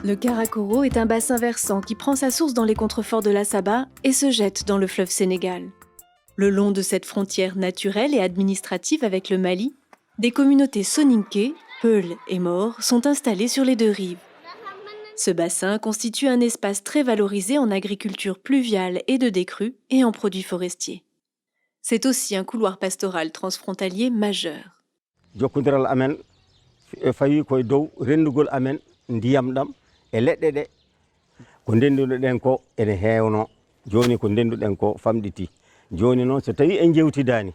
Le Karakoro est un bassin versant qui prend sa source dans les contreforts de la Saba et se jette dans le fleuve Sénégal. Le long de cette frontière naturelle et administrative avec le Mali, des communautés soninké, Peuls et Maures sont installées sur les deux rives. Ce bassin constitue un espace très valorisé en agriculture pluviale et de décrue et en produits forestiers. C'est aussi un couloir pastoral transfrontalier majeur. Jokkondiral amen fawi koye dow renndugol amen ndiyam ɗam e leɗɗe ɗe ko ndenduɗen ko ene heewno joni ko ndenduɗen ko famɗiti joni noon so tawi en jewtidani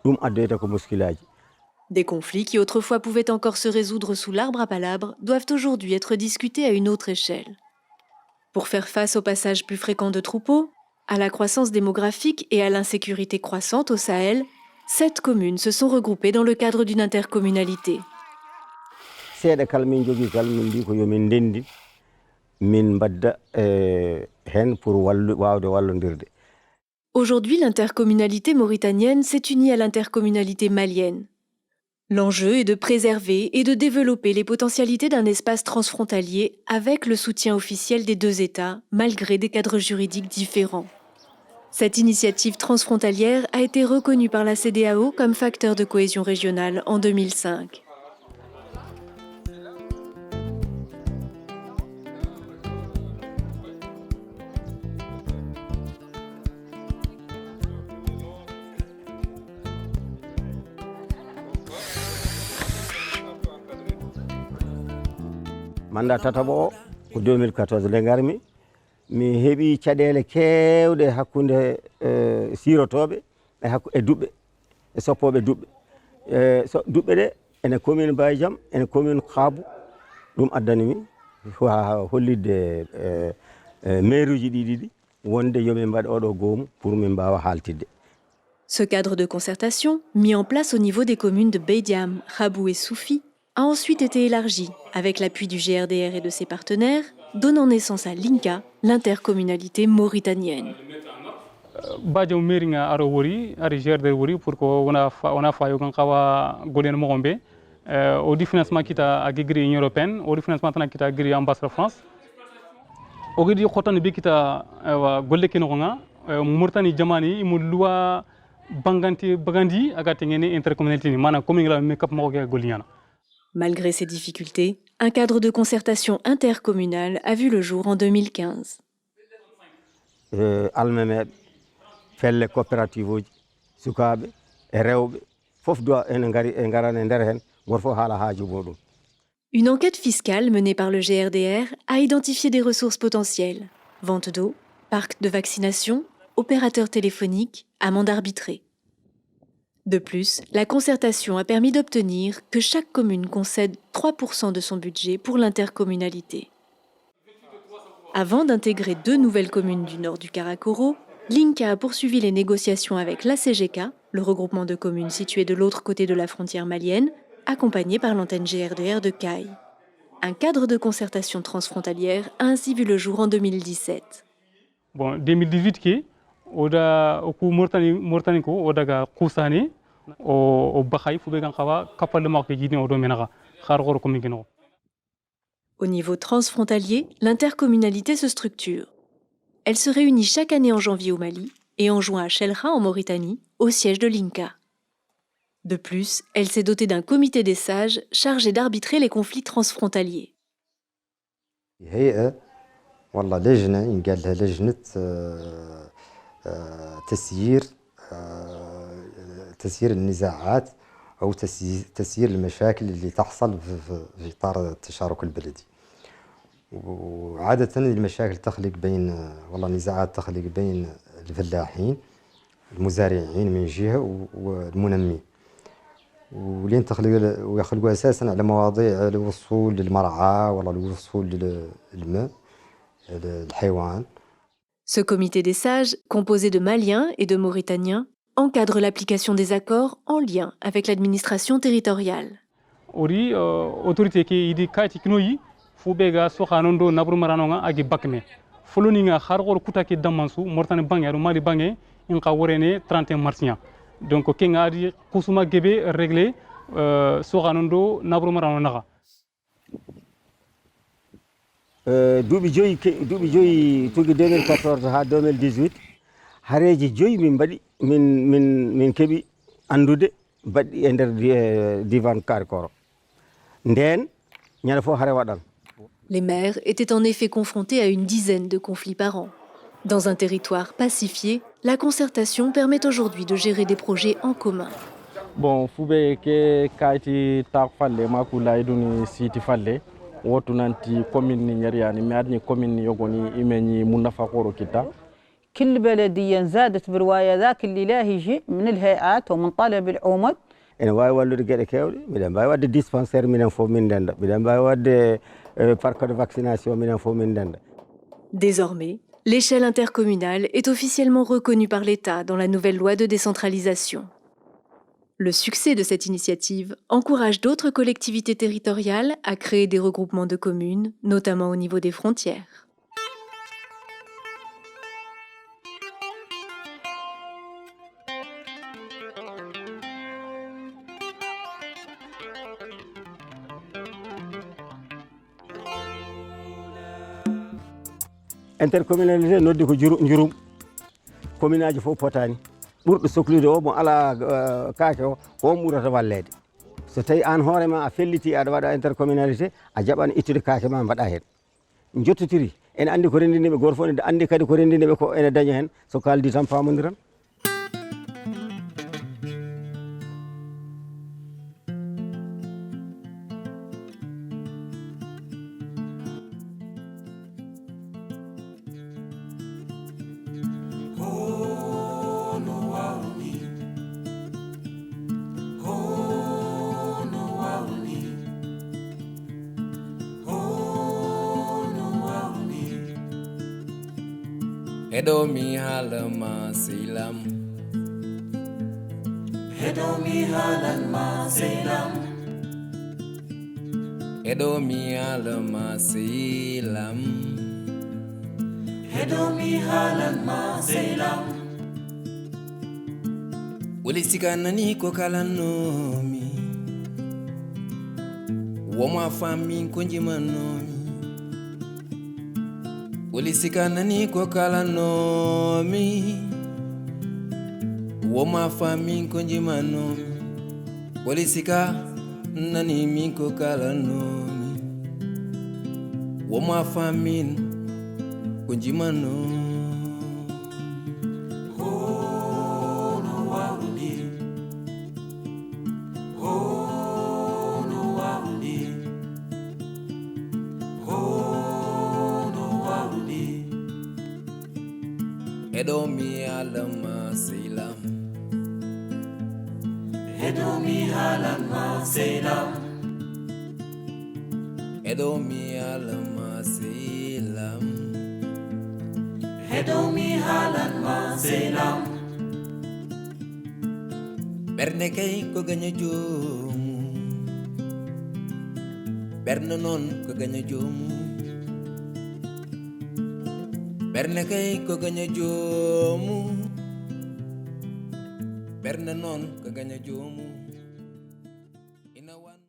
ɗum addoyta ko muskilaji. Des conflits qui autrefois pouvaient encore se résoudre sous l'arbre à palabres doivent aujourd'hui être discutés à une autre échelle. Pour faire face au passage plus fréquent de troupeaux, à la croissance démographique et à l'insécurité croissante au Sahel, 7 communes se sont regroupées dans le cadre d'une intercommunalité. Seeɗa kala min jogui kala min mbi ko yomin ndendi min mbadda hen pour wawde wallodirde. Aujourd'hui, l'intercommunalité mauritanienne s'est unie à l'intercommunalité malienne. L'enjeu est de préserver et de développer les potentialités d'un espace transfrontalier avec le soutien officiel des deux États, malgré des cadres juridiques différents. Cette initiative transfrontalière a été reconnue par la CEDEAO comme facteur de cohésion régionale en 2005. Mandat tataɓo o ko 2014 nde garmi mi heeɓi caɗele kewɗe hakkude sirotoɓe e duɓɓe e soppoɓe duɓɓe duɓɓe ɗe ene commune Baydiam ene commune Khaabou ɗum addanimi hollidde maire uji ɗiɗi wonde yomin mbaɗ oɗo goomu pour min mbawa haltidde. Ce cadre de concertation, mis en place au niveau des communes de Beydiam, Khaabou et Soufi, a ensuite été élargi avec l'appui du GRDR et de ses partenaires, donnant naissance à l'INCA, l'intercommunalité mauritanienne. Badiam mairinga aro wori ari GRDR wori pour ko wona fayo kan kawa golen mo gombe au di financement kita a gigri Union européenne au di financement tan kita giri ambassade France o gidi khotane be kita golle ken nga Mauritanie jamani mu loi bagandi agati ngene intercommunalité ni mana commune la me kap mo ko goliana. Malgré ces difficultés, un cadre de concertation intercommunale a vu le jour en 2015. Almemeɓe felle coopérative uji sukaɓe e rewɓe fof doit ene garane nder hen goto fof haala haaju muɗum. Une enquête fiscale menée par le GRDR a identifié des ressources potentielles: vente d'eau, parcs de vaccination, opérateurs téléphoniques, amendes arbitrées. De plus, la concertation a permis d'obtenir que chaque commune concède 3% de son budget pour l'intercommunalité. Avant d'intégrer 2 nouvelles communes du nord du Karakoro, l'INCA a poursuivi les négociations avec l'ACGK, le regroupement de communes situé de l'autre côté de la frontière malienne, accompagné par l'antenne GRDR de Caille. Un cadre de concertation transfrontalière a ainsi vu le jour en 2017. Bon, 2018 qui oda oku Mauritanie ko odaga kusani o bakhay fube kan kawa kapal de marque gidni odo menaga khargor ko mingino. Au niveau transfrontalier, l'intercommunalité se structure. Elle se réunit chaque année en janvier au Mali et en juin à Chelcha en Mauritanie, au siège de l'INCA. De plus, elle s'est dotée d'un comité des sages chargé d'arbitrer les conflits transfrontaliers. والله لجنة ينقال لها لجنة تسيير النزاعات أو تسيير المشاكل اللي تحصل في إطار التشارك البلدي. وعادة المشاكل تخلق بين نزاعات تخلق بين الفلاحين المزارعين من جهة والمنمين. ولين ويخلقوا أساسا على مواضيع الوصول للمرعى ولا الوصول للماء. Ce comité des sages, composé de Maliens et de Mauritaniens, encadre l'application des accords en lien avec l'administration territoriale. Ori autorité qui idi kati kinoyi fubega sokhanondo nabru maranonga agi bakne foloninga khargor kutaki damansu mortane bangaru mali bangé inqa worene 31 marsiya donc kenga adi kusuma gebe régler sokhanondo nabru maranonga. duuɓi joyi tugi 2014 ha 2018 hareji joyi min mbaɗi min keeɓi andude baɗɗi e nder diwan Karkoro nden ñande fof hare waɗan. Les maires étaient en effet confrontés à une dizaine de conflits par an. Dans un territoire pacifié, la concertation permet aujourd'hui de gérer des projets en commun. Bon, fube ke kaiti tak falle makula iduni siti falle wotu nanti commune ni nyariani mi adni commune yogoni imeni munafa koro kita. كل بلدية زادت برواية ذاك اللي لا يجي من الهيئات ومن طلب العمد. ene wawi wallude gueɗe kewɗe miɗen mbawi wadde dispensaire minen fof min denda miɗen mbawi wadde parc de vaccination minen fof min denda. Désormais, l'échelle intercommunale est officiellement reconnue par l'État dans la nouvelle loi de décentralisation. Le succès de cette initiative encourage d'autres collectivités territoriales à créer des regroupements de communes, notamment au niveau des frontières. Intercommunalité noddi ko jurum commune aji fof potani ɓurɗo sohlude o mo ala kaake o ko on ɓurata wallede so tawi an hoorema a felliti aɗa waɗa intercommunalité a jaɓan ittude kaake ma mbaɗa hen jottotiri ene andi ko rendiniɓe goto fof ene andi kadi ko rendiniɓe ko ene daña hen so kaldi tan pamodiran. Hedo mi halama silam. Hedo mi halama silam. Hedo mi halama silam. Hedo mi halama silam. Wali sikanani ko kalanomi. Woma fami konjimanomi. Ulisika nani ko kalanomi Woma fami konjimanomi Ulisika nani mi ko kalanomi Woma fami konjimanomi Hedo mi halama silam. Hedo mi halama silam. Hedo mi halama silam. Hedo mi halama silam. Berne kay ko ganya jomu. Berne non ko ganya jomu. Berne kay ko ganya jomu. Berne non ko ganya jomu.